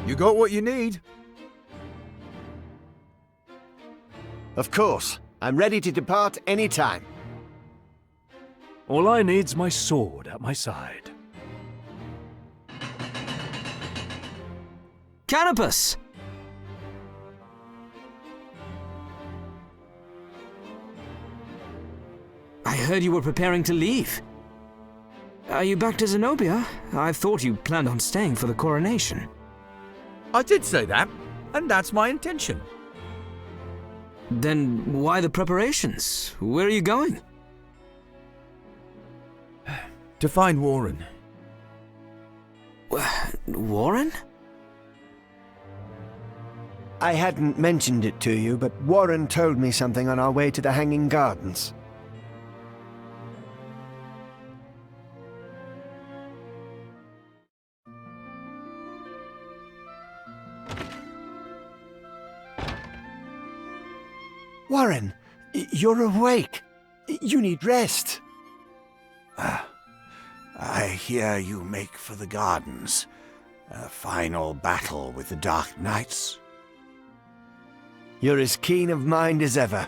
You got what you need? Of course. I'm ready to depart any time. All I need's my sword at my side. Canopus! I heard you were preparing to leave. Are you back to Zenobia? I thought you planned on staying for the coronation. I did say that, and that's my intention. Then why the preparations? Where are you going? To find Warren. Warren? I hadn't mentioned it to you, but Warren told me something on our way to the Hanging Gardens. Warren, you're awake. You need rest. I hear you make for the gardens. A final battle with the Dark Knights. You're as keen of mind as ever.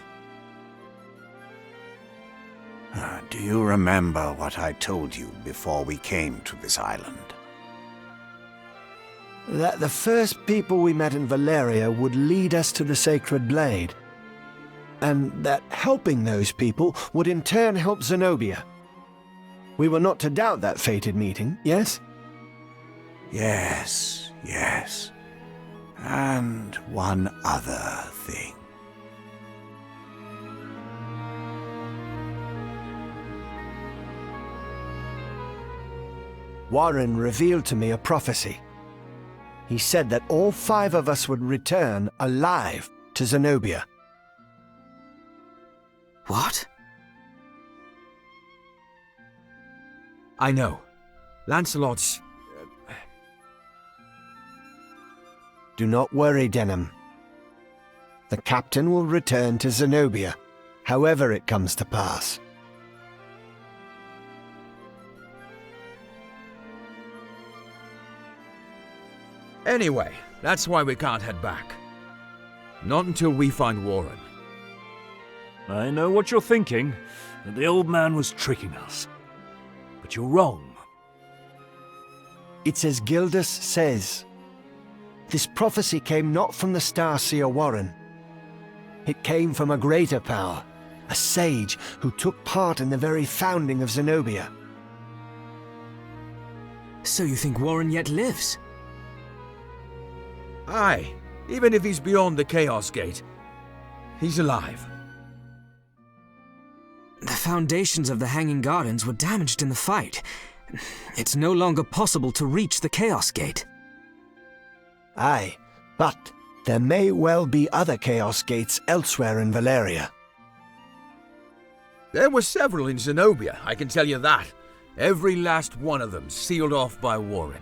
Do you remember what I told you before we came to this island? That the first people we met in Valeria would lead us to the Sacred Blade. And that helping those people would in turn help Zenobia. We were not to doubt that fated meeting, yes? Yes, yes. And one other thing. Warren revealed to me a prophecy. He said that all 5 of us would return alive to Zenobia. What? I know. Lancelot's... Do not worry, Denam. The captain will return to Zenobia, however it comes to pass. Anyway, that's why we can't head back. Not until we find Warren. I know what you're thinking, that the old man was tricking us. But you're wrong. It's as Gildas says. This prophecy came not from the Starseer Warren. It came from a greater power, a sage who took part in the very founding of Zenobia. So you think Warren yet lives? Aye, even if he's beyond the Chaos Gate, he's alive. The foundations of the Hanging Gardens were damaged in the fight. It's no longer possible to reach the Chaos Gate. Aye, but there may well be other Chaos Gates elsewhere in Valeria. There were several in Zenobia, I can tell you that. Every last one of them sealed off by Warren.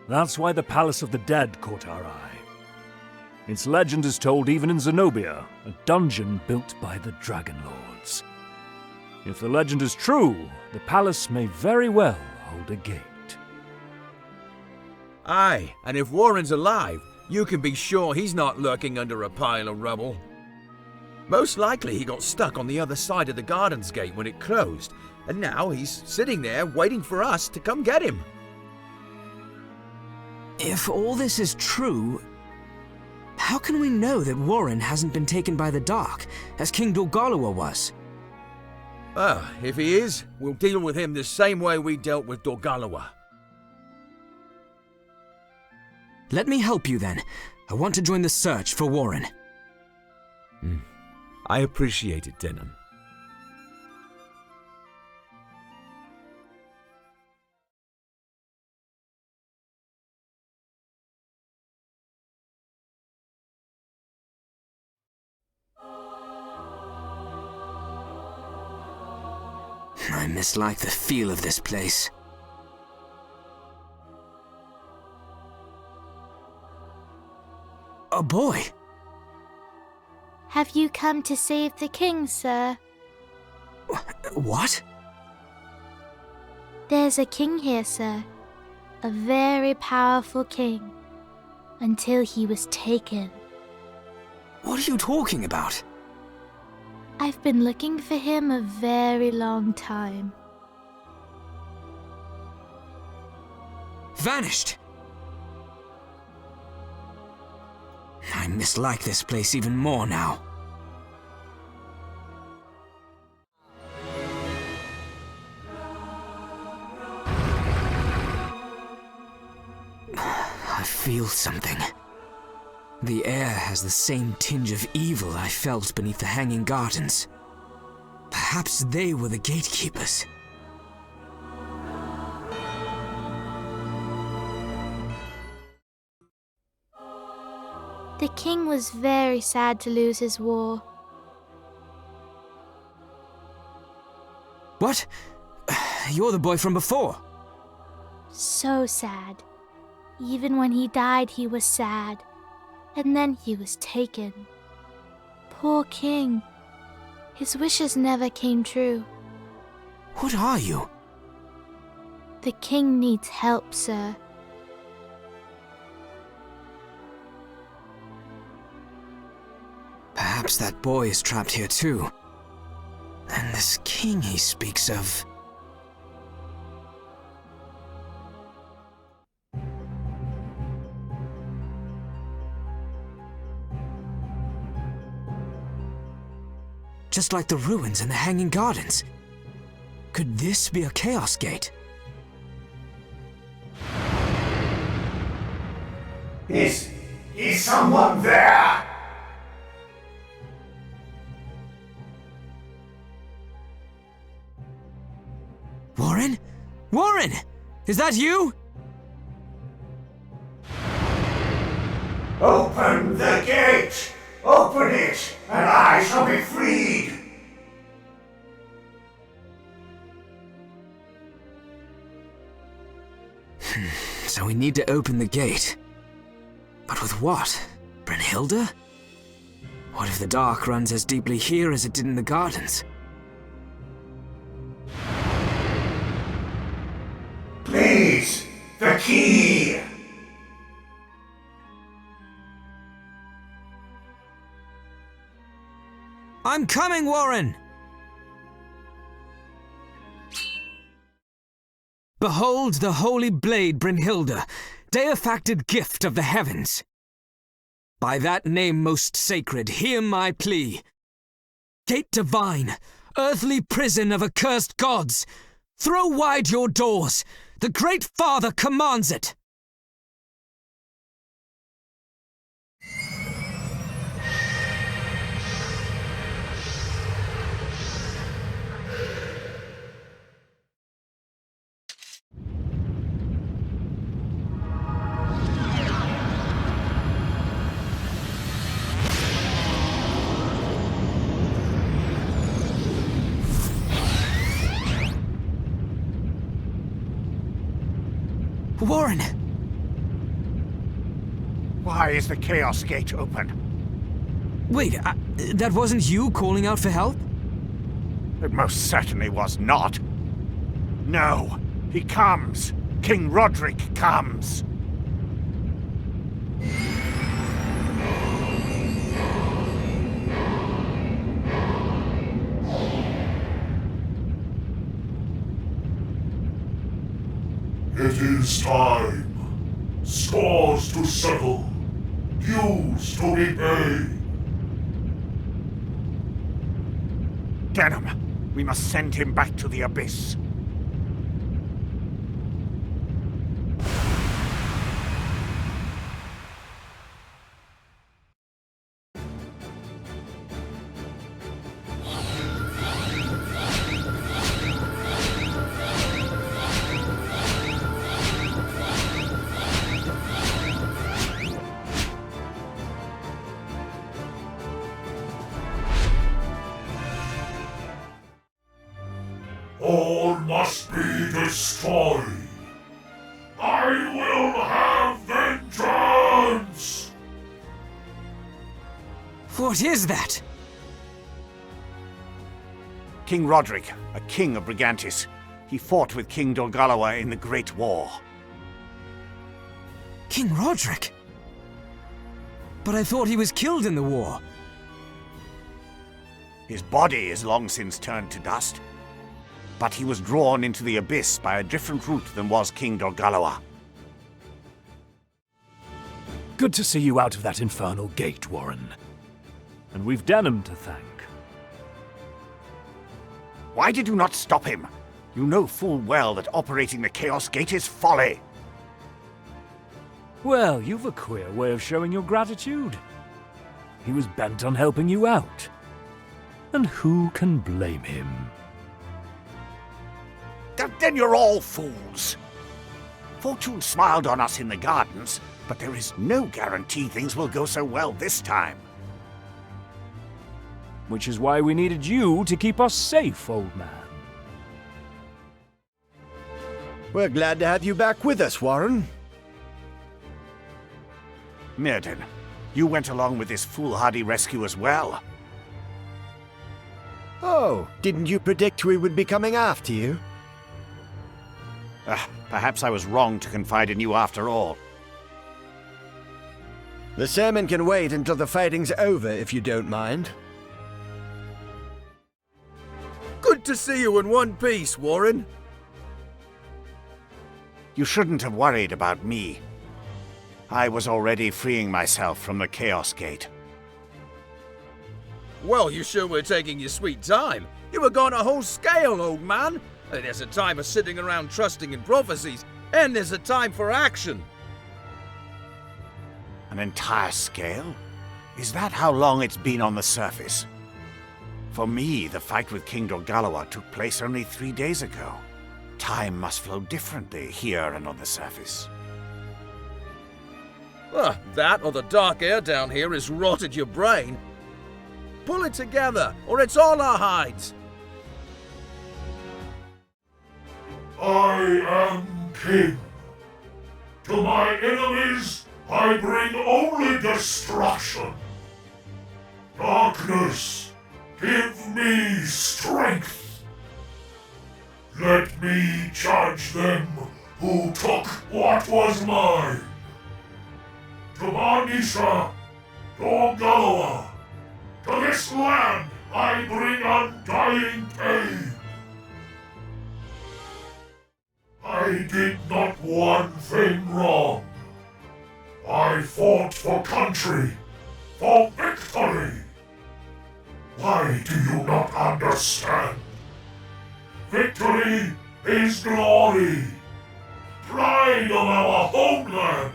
That's why the Palace of the Dead caught our eye. Its legend is told even in Zenobia, a dungeon built by the Dragon Lords. If the legend is true, the palace may very well hold a gate. Aye, and if Warren's alive, you can be sure he's not lurking under a pile of rubble. Most likely he got stuck on the other side of the Gardens Gate when it closed, and now he's sitting there waiting for us to come get him. If all this is true, how can we know that Warren hasn't been taken by the Dark, as King Dorgalawa was? If he is, we'll deal with him the same way we dealt with Dorgalawa. Let me help you then. I want to join the search for Warren. I appreciate it, Denam. I mislike the feel of this place. A boy! Have you come to save the king, sir? What? There's a king here, sir. A very powerful king. until he was taken. What are you talking about? I've been looking for him a very long time. Vanished! I mislike this place even more now. I feel something. The air has the same tinge of evil I felt beneath the Hanging Gardens. Perhaps they were the gatekeepers. The king was very sad to lose his war. What? You're the boy from before. So sad. Even when he died, he was sad. And then he was taken. Poor king. His wishes never came true. What are you? The king needs help, sir. Perhaps that boy is trapped here too. And this king he speaks of... Just like the ruins and the Hanging Gardens. Could this be a Chaos Gate? Is someone there? Warren? Warren! Is that you? Open the gate! Open it, and I shall be freed! So we need to open the gate. But with what? Brynhilda? What if the dark runs as deeply here as it did in the gardens? Please, the key! I'm coming, Warren! Behold the holy blade, Brynhilda, deifacted gift of the heavens. By that name most sacred, hear my plea. Gate divine, earthly prison of accursed gods, throw wide your doors, the great Father commands it. Warren! Why is the Chaos Gate open? Wait, that wasn't you calling out for help? It most certainly was not. No, he comes. King Rodrick comes. It is time. Scores to settle. Dues to be paid. Denam, we must send him back to the Abyss. All must be destroyed. I will have vengeance! What is that? King Rodrick, a king of Brigantis. He fought with King Dorgalawa in the Great War. King Rodrick? But I thought he was killed in the war. His body is long since turned to dust, but he was drawn into the abyss by a different route than was King Dorgaloa. Good to see you out of that infernal gate, Warren. And we've Denam to thank. Why did you not stop him? You know full well that operating the Chaos Gate is folly. Well, you've a queer way of showing your gratitude. He was bent on helping you out. And who can blame him? Then you're all fools. Fortune smiled on us in the gardens, but there is no guarantee things will go so well this time. Which is why we needed you to keep us safe, old man. We're glad to have you back with us, Warren. Mirdyn, you went along with this foolhardy rescue as well. Oh, didn't you predict we would be coming after you? Perhaps I was wrong to confide in you after all. The sermon can wait until the fighting's over, if you don't mind. Good to see you in one piece, Warren. You shouldn't have worried about me. I was already freeing myself from the Chaos Gate. Well, you sure were taking your sweet time. You were going a whole scale, old man. There's a time for sitting around trusting in prophecies, and there's a time for action. An entire scale? Is that how long it's been on the surface? For me, the fight with King Dorgaloa took place only 3 days ago. Time must flow differently here and on the surface. That or the dark air down here has rotted your brain. Pull it together, or it's all our hides. I am king. To my enemies, I bring only destruction. Darkness, give me strength. Let me judge them who took what was mine. To Marnisha, Dorgaloa, to this land I bring undying pain. I did not one thing wrong. I fought for country, for victory. Why do you not understand? Victory is glory, pride of our homeland.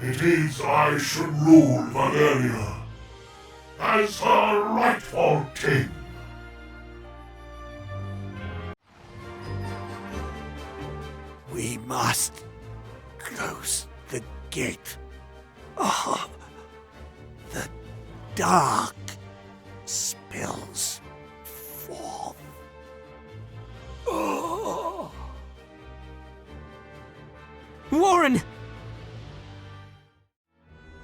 It is I should rule Valeria as her rightful king. We must close the gate. Oh, the dark spills forth. Oh. Warren!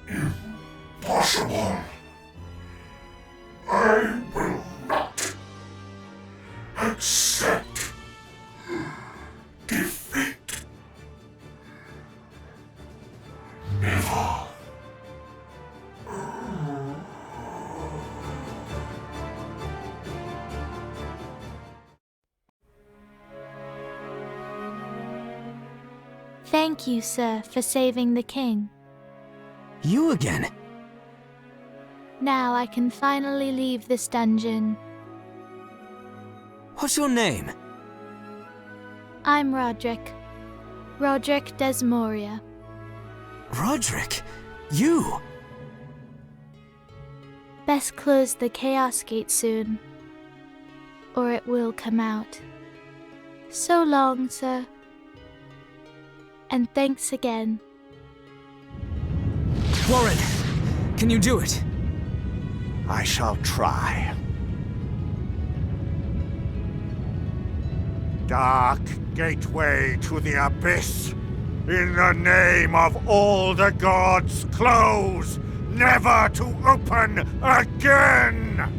Impossible. I will not accept defeat. Never. Thank you, sir, for saving the king. You again? Now I can finally leave this dungeon. What's your name? I'm Rodrick. Rodrick Desmoria. Rodrick? You? Best close the Chaos Gate soon, or it will come out. So long, sir. And thanks again. Warren, can you do it? I shall try. Dark gateway to the abyss. In the name of all the gods, close, never to open again!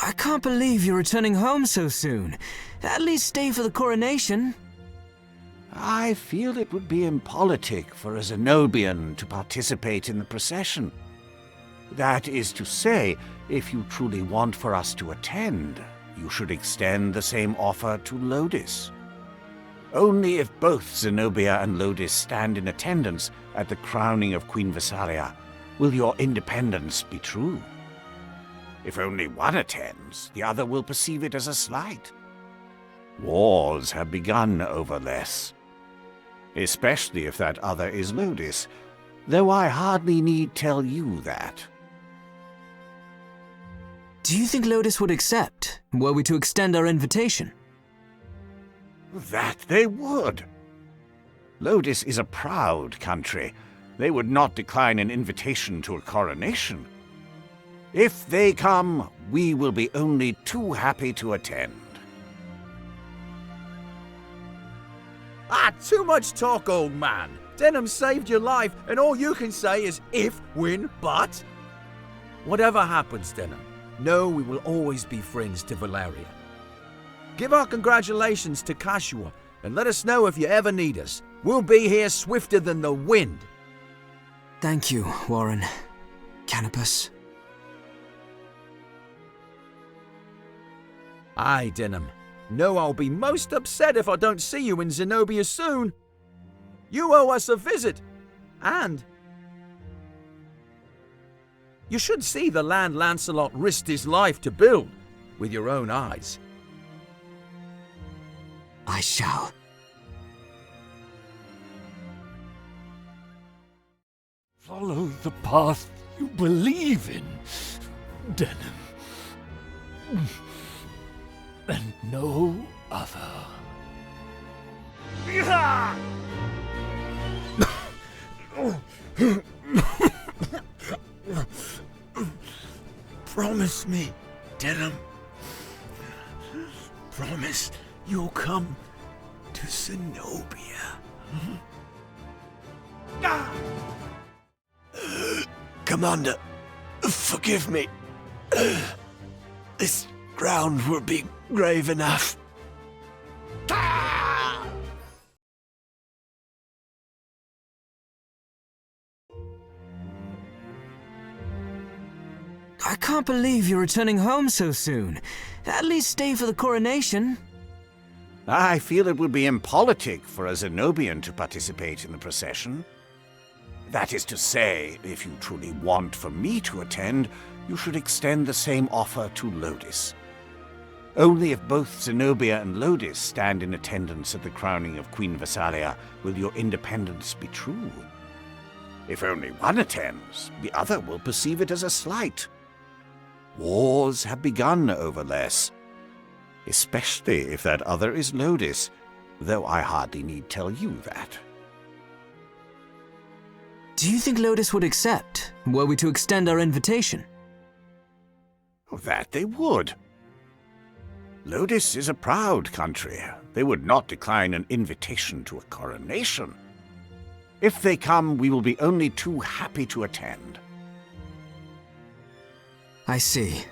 I can't believe you're returning home so soon. At least stay for the coronation. I feel it would be impolitic for a Xenobian to participate in the procession. That is to say, if you truly want for us to attend, you should extend the same offer to Lodis. Only if both Zenobia and Lodis stand in attendance at the crowning of Queen Vesalia will your independence be true. If only one attends, the other will perceive it as a slight. Wars have begun over less, especially if that other is Lodis, though I hardly need tell you that. Do you think Lodis would accept, were we to extend our invitation? That they would. Lodis is a proud country. They would not decline an invitation to a coronation. If they come, we will be only too happy to attend. Too much talk, old man. Denam saved your life, and all you can say is if, when, but. Whatever happens, Denam, know we will always be friends to Valeria. Give our congratulations to Catiua, and let us know if you ever need us. We'll be here swifter than the wind. Thank you, Warren. Canopus. Aye, Denam. Know I'll be most upset if I don't see you in Zenobia soon. You owe us a visit, and you should see the land Lancelot risked his life to build with your own eyes. I shall. Follow the path you believe in, Denam. And no other. Promise me, Denam. Promise you'll come to Zenobia. Commander, forgive me. This ground will be grave enough. I can't believe you're returning home so soon. At least stay for the coronation. I feel it would be impolitic for a Xenobian to participate in the procession. That is to say, if you truly want for me to attend, you should extend the same offer to Lodis. Only if both Zenobia and Lodis stand in attendance at the crowning of Queen Vesalia will your independence be true. If only one attends, the other will perceive it as a slight. Wars have begun over less, especially if that other is Lodis, though I hardly need tell you that. Do you think Lodis would accept, were we to extend our invitation? That they would. Lodis is a proud country. They would not decline an invitation to a coronation. If they come, we will be only too happy to attend. I see.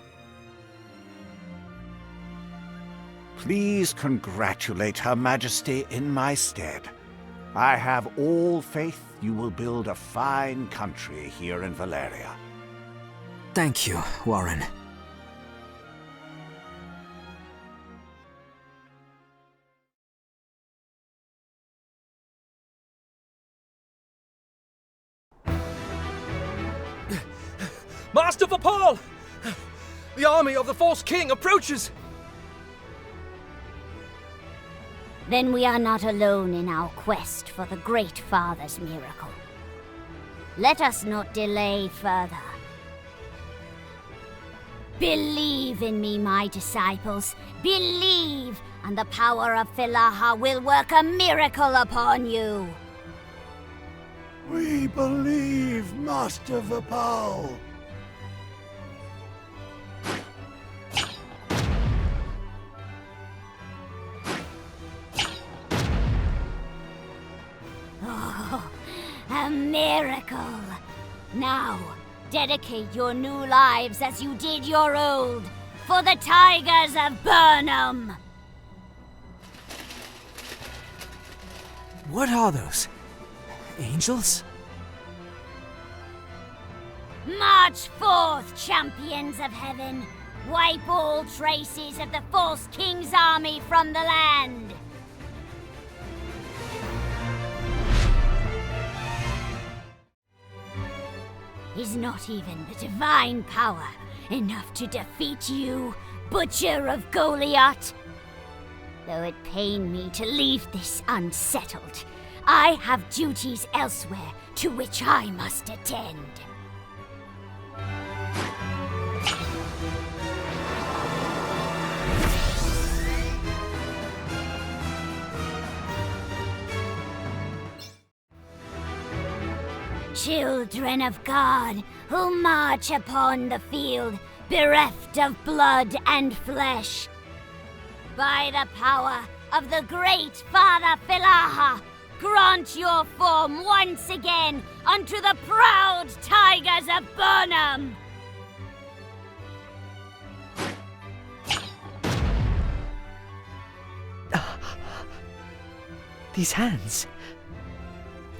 Please congratulate Her Majesty in my stead. I have all faith you will build a fine country here in Valeria. Thank you, Warren. Master Vephal! The army of the false king approaches! Then we are not alone in our quest for the Great Father's miracle. Let us not delay further. Believe in me, my disciples. Believe, and the power of Philaha will work a miracle upon you. We believe, Master Vephal. A miracle! Now, dedicate your new lives as you did your old, for the Tigers of Burnham! What are those? Angels? March forth, champions of heaven! Wipe all traces of the false king's army from the land! Is not even the divine power enough to defeat you, Butcher of Goliath? Though it pain me to leave this unsettled, I have duties elsewhere to which I must attend. Children of God, who march upon the field, bereft of blood and flesh, by the power of the great Father Philaha, grant your form once again unto the proud Tigers of Burnham! These hands.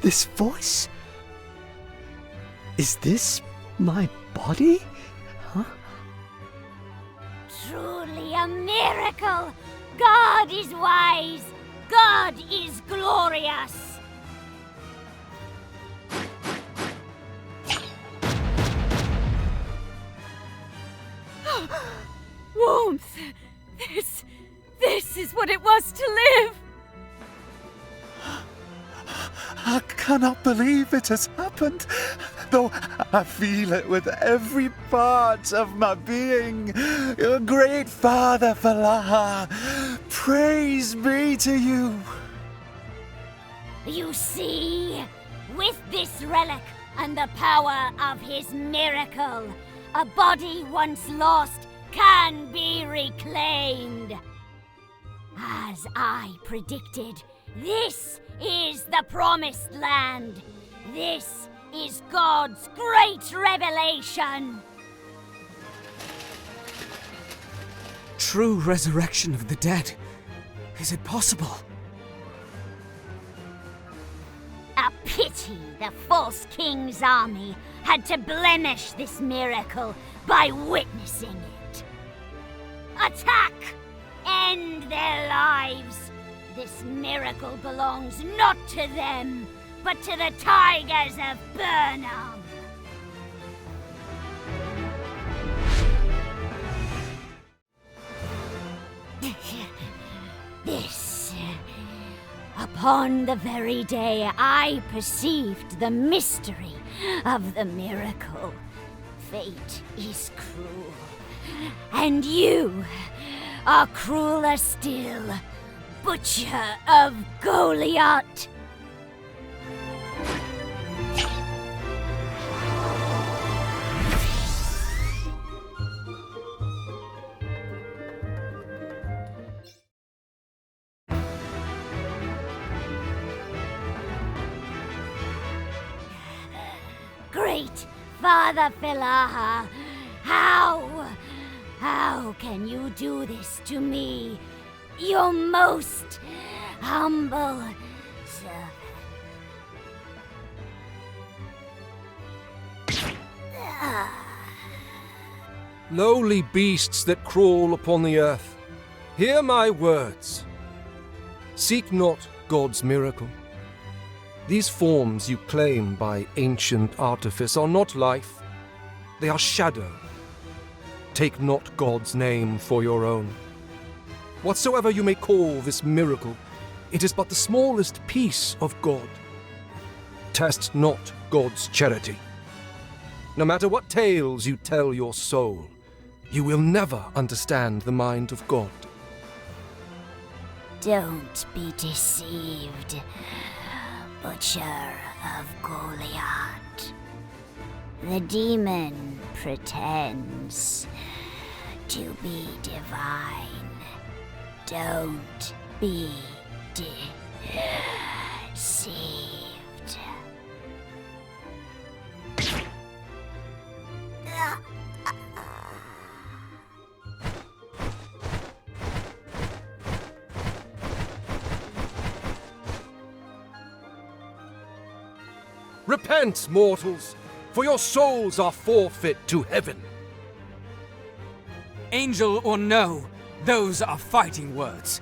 This voice. Is this my body? Huh? Truly a miracle! God is wise! God is glorious! Warmth! This is what it was to live! I cannot believe it has happened, though I feel it with every part of my being. Your great Father Philaha, praise be to you. You see, with this relic and the power of his miracle, a body once lost can be reclaimed. As I predicted, this is the promised land. This is God's great revelation. True resurrection of the dead. Is it possible? A pity the false king's army had to blemish this miracle by witnessing it. Attack! End their lives! This miracle belongs not to them, but to the Tigers of Burnham! This, upon the very day I perceived the mystery of the miracle, fate is cruel, and you are crueler still, Butcher of Goliath! Great Father Philaha, how can you do this to me, your most humble servant? Lowly beasts that crawl upon the earth, hear my words. Seek not God's miracle. These forms you claim by ancient artifice are not life, they are shadow. Take not God's name for your own. Whatsoever you may call this miracle, it is but the smallest piece of God. Test not God's charity. No matter what tales you tell your soul, you will never understand the mind of God. Don't be deceived, Butcher of Goliath. The demon pretends to be divine. Don't be deceived. Repent, mortals, for your souls are forfeit to heaven. Angel or no, those are fighting words.